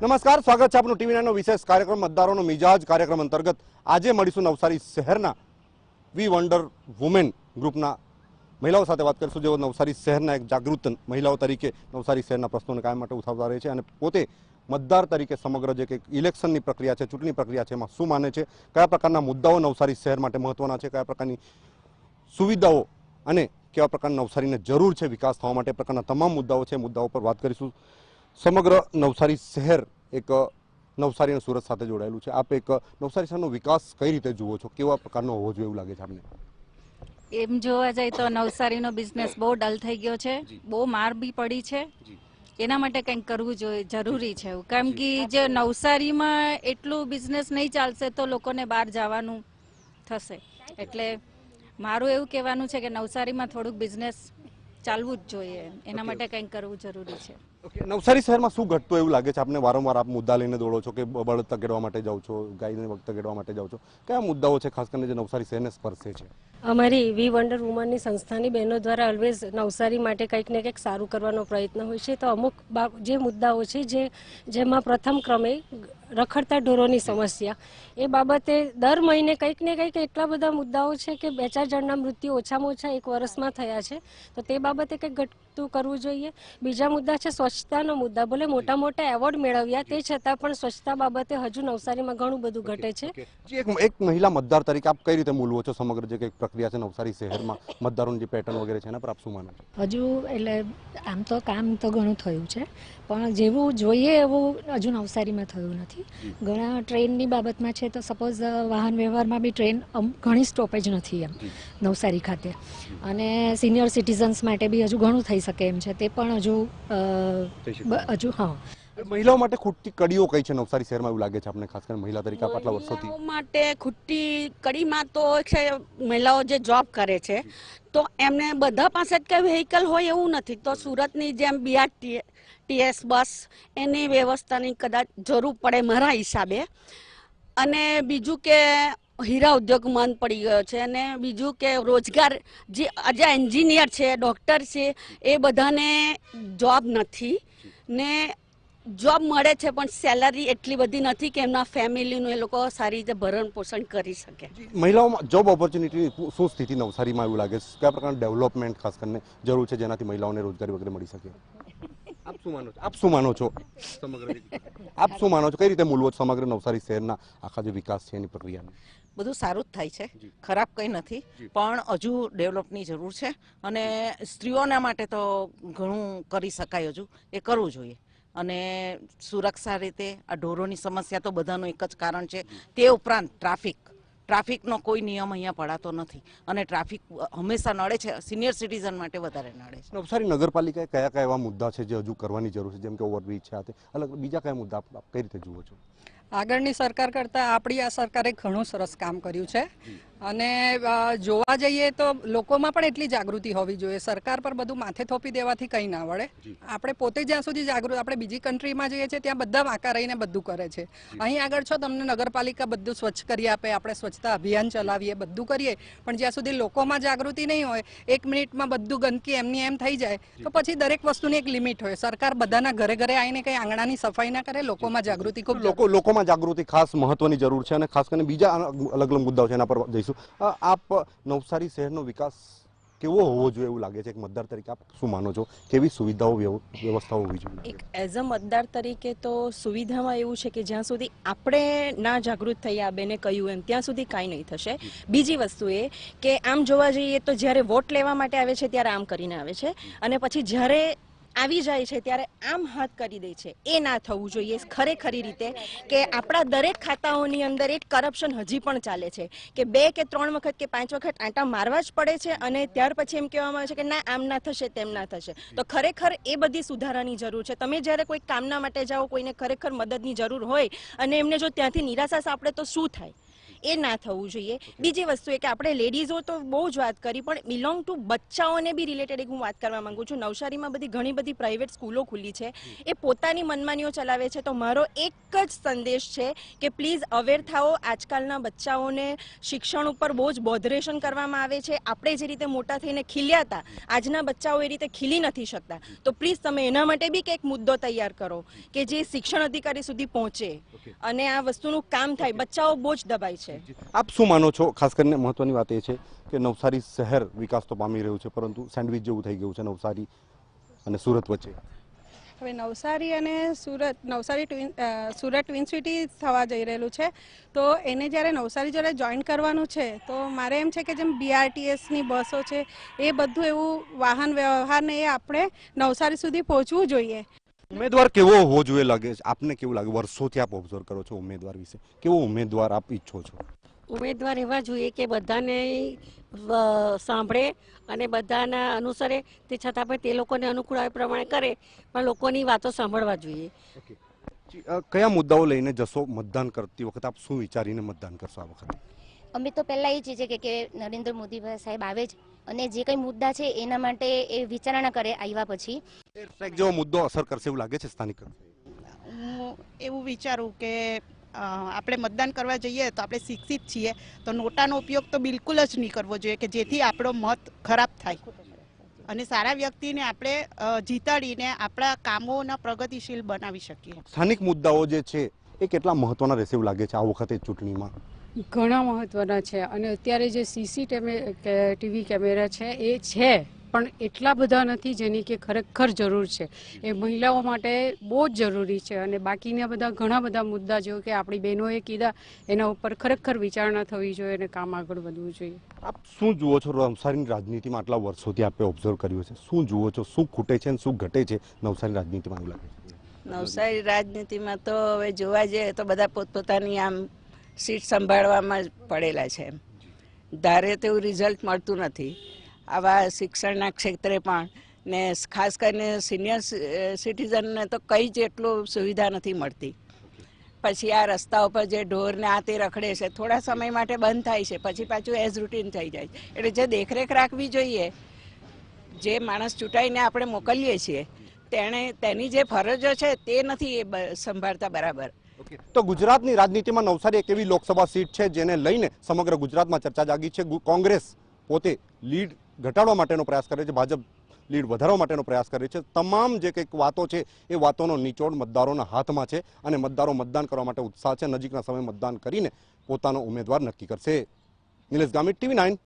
નમસ્કાર, સ્વાગત છે આપનું ટીવી9 વિશેષ કાર્યક્રમ મતદારોનો મિજાજ કાર્યક્રમ અંતર્ગત આજે મળીશું નવસારી શહેરના વી વન્ડર વુમેન ગ્રુપના મહિલાઓ સાથે વાત કરીશું, જેઓ નવસારી શહેરના એક જાગૃત મહિલાઓ તરીકે નવસારી શહેરના પ્રશ્નોને કાયમ માટે ઉઠાવતા રહે છે અને પોતે મતદાર તરીકે સમગ્ર જે કે ઇલેક્શનની પ્રક્રિયા છે, ચૂંટણી પ્રક્રિયા છે, એમાં શું માને છે, કયા પ્રકારના મુદ્દાઓ નવસારી શહેર માટે મહત્વના છે, કયા પ્રકારની સુવિધાઓ અને કેવા પ્રકારના નવસારીને જરૂર છે વિકાસ થવા માટે, પ્રકારના તમામ મુદ્દાઓ છે, મુદ્દાઓ પર વાત કરીશું। સમગ્ર નવસારી શહેર એક નવસારી અને સુરત સાથે જોડાયેલું છે। આપ એક નવસારી શહેરનો વિકાસ કઈ રીતે જુઓ છો, કેવા પ્રકારનો હોવો જોઈએ એવું લાગે છે આપને? એમ જોવા જાય તો નવસારીનો બિઝનેસ બહુ ડલ થઈ ગયો છે, બહુ માર બી પડી છે। એના માટે કંઈક કરવું જોઈએ, જરૂરી છે, કેમ કે જે નવસારીમાં એટલું બિઝનેસ નહીં ચાલશે તો લોકોને બહાર જવાનું થશે। એટલે મારું એવું કહેવાનું છે કે નવસારીમાં થોડુંક બિઝનેસ ચાલવું જ જોઈએ, એના માટે કંઈક કરવું જરૂરી છે। નવસારી શહેરમાં શું ઘટતું એવું લાગે છે આપને? વારંવાર આપ મુદ્દા લઈને દોડો છો કે બળદ તગેડવા માટે જાઓ છો, ગાયને વખત તગેડવા માટે જાઓ છો, કયા મુદ્દાઓ છે ખાસ કરીને જે નવસારી શહેરને સ્પર્શે છે? અમારી વી વન્ડર વુમનની સંસ્થાની બહેનો દ્વારા ઓલવેઝ નવસારી માટે કંઈક ને કંઈક સારું કરવાનો પ્રયત્ન હોય છે। તો અમુક જે મુદ્દાઓ છે જેમાં પ્રથમ ક્રમે રખડતા ઢોરોની સમસ્યા, એ બાબતે દર મહિને કંઈક ને કંઈક એટલા બધા મુદ્દાઓ છે કે 2-4 જણના મૃત્યુ ઓછામાં ઓછા એક વર્ષમાં થયા છે, તો તે બાબતે કંઈક ઘટતું કરવું જોઈએ। બીજા મુદ્દા છે સ્વચ્છતાનો મુદ્દા, ભલે મોટા મોટા એવોર્ડ મેળવ્યા તે છતાં પણ સ્વચ્છતા બાબતે હજુ નવસારીમાં ઘણું બધું ઘટે છે। એક મહિલા મતદાર તરીકે આપ કઈ રીતે મૂલવો છો સમગ્ર જે કંઈક પ્રક્રિયા છે નવસારી શહેરમાં મતદારોની જે પેટર્ન વગેરે છે એના પર આપ શું માનો છો? હજુ એટલે આમ તો કામ તો ઘણું થયું છે, પણ જેવું જોઈએ એવું હજુ નવસારીમાં થયું નથી। ઘણા ટ્રેનની બાબતમાં છે તો સપોઝ વાહન વ્યવહારમાં બી ટ્રેન ઘણી સ્ટોપેજ નથી એમ નવસારી ખાતે, અને સિનિયર સિટીઝન્સ માટે બી હજુ ઘણું થઈ શકે એમ છે, તે પણ હજુ હા। મહિલાઓ માટે ખૂટતી કડીઓ કઈ છે નવસારી શહેરમાં એવું લાગે છે આપને, ખાસ કરીને મહિલા તરીકે આટલા વર્ષોથી? મહિલાઓ માટે ખૂટતી કડીમાં તો છે મહિલાઓ જે જોબ કરે છે તો એમને બધા પાસે જ કઈ વ્હીકલ હોય એવું નથી, તો સુરતની જેમ BRTS બસ એની વ્યવસ્થાની કદાચ જરૂર પડે મારા હિસાબે। અને બીજું કે હીરા ઉદ્યોગ મંદ પડી ગયો છે, અને બીજું કે રોજગાર જે આજે એન્જિનિયર છે, ડૉક્ટર છે, એ બધાને જોબ નથી ને જોબ મળે છે પણ સેલરી એટલી બધી નથી કે એમના ફેમિલીનું એ લોકો સારી રીતે ભરણ પોષણ કરી શકે। મહિલાઓમાં જોબ ઓપોર્ચ્યુનિટી શું સ્થિતિ નવસારીમાં એવું લાગે છે? કયા પ્રકારના ડેવલપમેન્ટ ખાસ કરીને જરૂર છે જેનાથી મહિલાઓને રોજગારી વગેરે મળી શકે? આપ શું માનો છો? આપ શું માનો છો સમગ્ર આપ શું માનો છો, કઈ રીતે મૂલવો સમગ્ર નવસારી શહેરના આખા જે વિકાસ છે એની પ્રક્રિયાને? બધું સારું જ થાય છે, ખરાબ કંઈ નથી, પણ હજુ ડેવલપની જરૂર છે, અને સ્ત્રીઓના માટે તો ઘણું કરી શકાય, હજુ એ કરવું જોઈએ। અને સુરક્ષા રીતે આ ઢોરોની સમસ્યા તો બધાનું એક જ કારણ છે, તે ઉપરાંત ટ્રાફિકનો કોઈ નિયમ અહીંયા પડાતો નથી, અને ટ્રાફિક હંમેશા નડે છે, સિનિયર સિટીઝન માટે વધારે નડે છે। નવસારી નગરપાલિકાએ કયા કયા એવા મુદ્દા છે જે હજુ કરવાની જરૂર છે, જેમ કે ઓવરબ્રિજ છે, અલગ બીજા કયા મુદ્દા આપ કઈ રીતે જુઓ છો? આગળની સરકાર કરતાં આપણી આ સરકારે ઘણું સરસ કામ કર્યું છે, અને જોવા જઈએ તો લોકોમાં પણ એટલી જાગૃતિ હોવી જોઈએ। સરકાર પર બધું માથે થોપી દેવાથી કંઈ ના વળે, આપણે પોતે જ્યાં સુધી જાગૃત, આપણે બીજી કન્ટ્રીમાં જઈએ છીએ ત્યાં બધા વાંકા રહીને બધું કરે છે, અહીં આગળ છો તમને નગરપાલિકા બધું સ્વચ્છ કરી આપે, આપણે સ્વચ્છતા અભિયાન ચલાવીએ, બધું કરીએ, પણ જ્યાં સુધી લોકોમાં જાગૃતિ નહીં હોય, 1 મિનિટમાં બધું ગંદકી એમની એમ થઈ જાય તો પછી દરેક વસ્તુની એક લિમિટ હોય। સરકાર બધાના ઘરે ઘરે આવીને કંઈ આંગણાની સફાઈ ના કરે, લોકોમાં જાગૃતિ ખૂબ લોકોમાં જાગૃતિ ખાસ મહત્વની જરૂર છે, અને ખાસ કરીને બીજા અલગ અલગ મુદ્દાઓ છે એના પર જઈશું। આપ નવસારી શહેરનો વિકાસ કેવો હોવો જોઈએ એવું લાગે છે એક મતદાર તરીકે? આપ શું માનો છો, કેવી સુવિધાઓ વ્યવસ્થાઓ હોવી જોઈએ? એક એઝ અ મતદાર તરીકે તો સુવિધામાં એવું છે કે જ્યાં સુધી આપણે ના જાગૃત થઈ, આ બેને કહ્યું એમ, ત્યાં સુધી કાંઈ નહીં થશે। બીજી વસ્તુ એ કે આમ જોવા જઈએ તો જ્યારે વોટ લેવા માટે આવે છે ત્યારે આમ કરીને આવે છે, અને પછી જ્યારે આવી જાય છે ત્યારે આમ હાથ કરી દે છે, એ ના થવું જોઈએ ખરેખરી રીતે। કે આપણા દરેક ખાતાઓની અંદર એક કરપ્શન હજી પણ ચાલે છે કે 2 કે 3 વખત કે 5 વખત આંટા મારવા જ પડે છે, અને ત્યાર પછી એમ કહેવામાં આવે છે કે ના આમ ના થશે, તેમ ના થશે। તો ખરેખર એ બધી સુધારાની જરૂર છે। તમે જ્યારે કોઈ કામના માટે જાઓ, કોઈને ખરેખર મદદની જરૂર હોય અને એમને જો ત્યાંથી નિરાશા સાંપડે તો શું થાય, એ ના થવું જોઈએ. બીજી વસ્તુ એ કે આપણે લેડીઝો તો બહુ જ વાત કરી, પણ બિલોંગ ટુ બચ્ચાઓને બી રિલેટેડ એક હું વાત કરવા માંગુ છું. નવસારીમાં ઘણી બધી પ્રાઇવેટ સ્કૂલો ખુલી છે, એ પોતાની મનમાનીઓ ચલાવે છે. તો મારો એક જ સંદેશ છે કે પ્લીઝ અવેર થાઓ. આજકાલના બચ્ચાઓને શિક્ષણ ઉપર બહુ જ બોધરેશન કરવામાં આવે છે. આપણે જે રીતે મોટા થઈને ખીલ્યા હતા, આજના બચ્ચાઓ એ રીતે ખીલી નથી શકતા. તો પ્લીઝ તમે એના માટે બી કંઈક મુદ્દો તૈયાર કરો કે જે શિક્ષણ અધિકારી સુધી પહોંચે અને આ વસ્તુનું કામ થાય. બચ્ચાઓ બહુ જ દબાય છે. આપ શું માનો છો? ખાસ કરીને મહત્વની વાત એ છે કે નવસારી શહેર વિકાસ તો પામી રહ્યું છે, પરંતુ સેન્ડવિચ જેવું થઈ ગયું છે નવસારી અને સુરત વચ્ચે. હવે નવસારી અને સુરત ટ્વિન સિટી થવા જઈ રહેલું છે, તો એને જ્યારે નવસારી જોડે જોઈન કરવાનું છે, તો મારે એમ છે કે જેમ BRTSની બસો છે, એ બધું એવું વાહન વ્યવહારને એ આપણે નવસારી સુધી પહોંચવું જોઈએ. ઉમેદવાર કેવો હોવો જોઈએ લાગે છે આપને? કેવું લાગે? વર્ષોથી આપ ઓબ્ઝર્વ કરો છો ઉમેદવાર વિશે, કેવો ઉમેદવાર આપ ઈચ્છો છો? ઉમેદવાર એવા જોઈએ કે બધાને સાંભળે અને બધાના અનુસરે, તે છતાં પણ તે લોકોને અનુકૂળ આવે પ્રમાણે કરે, પણ લોકોની વાતો સાંભળવા જોઈએ. કયા મુદ્દાઓ લઈને જશો મતદાન કરતી વખતે? આપ શું વિચારીને મતદાન કરશો આ વખતે? અમે તો પહેલા એ જ છે કે નરેન્દ્ર મોદી સાહેબ આવે જ અને જે કંઈ મુદ્દા છે એના માટે એ વિચારણા કરે આવ્યા પછી. જેવો મુદ્દો અસર કરશે એવું લાગે છે સ્થાનિક? હું એવું વિચારું કે આપણે મતદાન કરવા જઈએ તો આપણે શિક્ષિત છીએ, તો નોટાનો ઉપયોગ તો બિલકુલ જ નહીં કરવો જોઈએ કે જેથી આપણો મત ખરાબ થાય, અને સારા વ્યક્તિને આપણે જીતાડીને આપણા કામોના પ્રગતિશીલ બનાવી શકીએ. સ્થાનિક મુદ્દાઓ જે છે એ કેટલા મહત્વના રહેશે એવું લાગે છે આ વખતે ચૂંટણીમાં? ઘણા મહત્વના છે, અને અત્યારે જે CCTV કેમેરા છે એ છે, પણ એટલા બધા નથી જેની કે ખરેખર જરૂર છે. એ મહિલાઓ માટે બહુ જ જરૂરી છે, અને બાકીના બધા ઘણા બધા મુદ્દા જેવું કે આપણી બહેનોએ કીધા એના ઉપર ખરેખર વિચારણા થવી જોઈએ અને કામ આગળ વધવું જોઈએ. આપ શું જુઓ છો નવસારીની રાજનીતિમાં? આટલા વર્ષોથી આપે ઓબ્ઝર્વ કર્યું છે, શું જુઓ છો? શું ખૂટે છે અને શું ઘટે છે નવસારી રાજનીતિમાં એવું લાગે છે? નવસારી રાજનીતિમાં તો હવે જોવા જઈએ તો બધા પોતપોતાની આમ સીટ સંભાળવામાં જ પડેલા છે. ધારે તેવું રિઝલ્ટ મળતું નથી આવા શિક્ષણના ક્ષેત્રે પણ, ને ખાસ કરીને સિનિયર સિટીઝનને તો કંઈ જ એટલું સુવિધા નથી મળતી. પછી આ રસ્તા ઉપર જે ઢોરને આ તે રખડે છે, થોડા સમય માટે બંધ થાય છે, પછી પાછું એઝ રૂટીન થઈ જાય. એટલે જે દેખરેખ રાખવી જોઈએ, જે માણસ ચૂંટાઈને આપણે મોકલીએ છીએ તેની જે ફરજો છે તે નથી એ સંભાળતા બરાબર. તો ગુજરાતની રાજનીતિમાં નવસારી એક એવી લોકસભા સીટ છે જેને લઈને સમગ્ર ગુજરાતમાં ચર્ચા જાગી છે. કોંગ્રેસ પોતે લીડ ઘટાડવા માટેનો પ્રયાસ કરે છે, ભાજપ લીડ વધારવા માટેનો પ્રયાસ કરે છે. તમામ જે કંઈક વાતો છે એ વાતોનો નિચોડ મતદારોના હાથમાં છે, અને મતદારો મતદાન કરવા માટે ઉત્સાહ છે. નજીકના સમયે મતદાન કરીને પોતાનો ઉમેદવાર નક્કી કરશે. નિલેશ ગામિત, TV9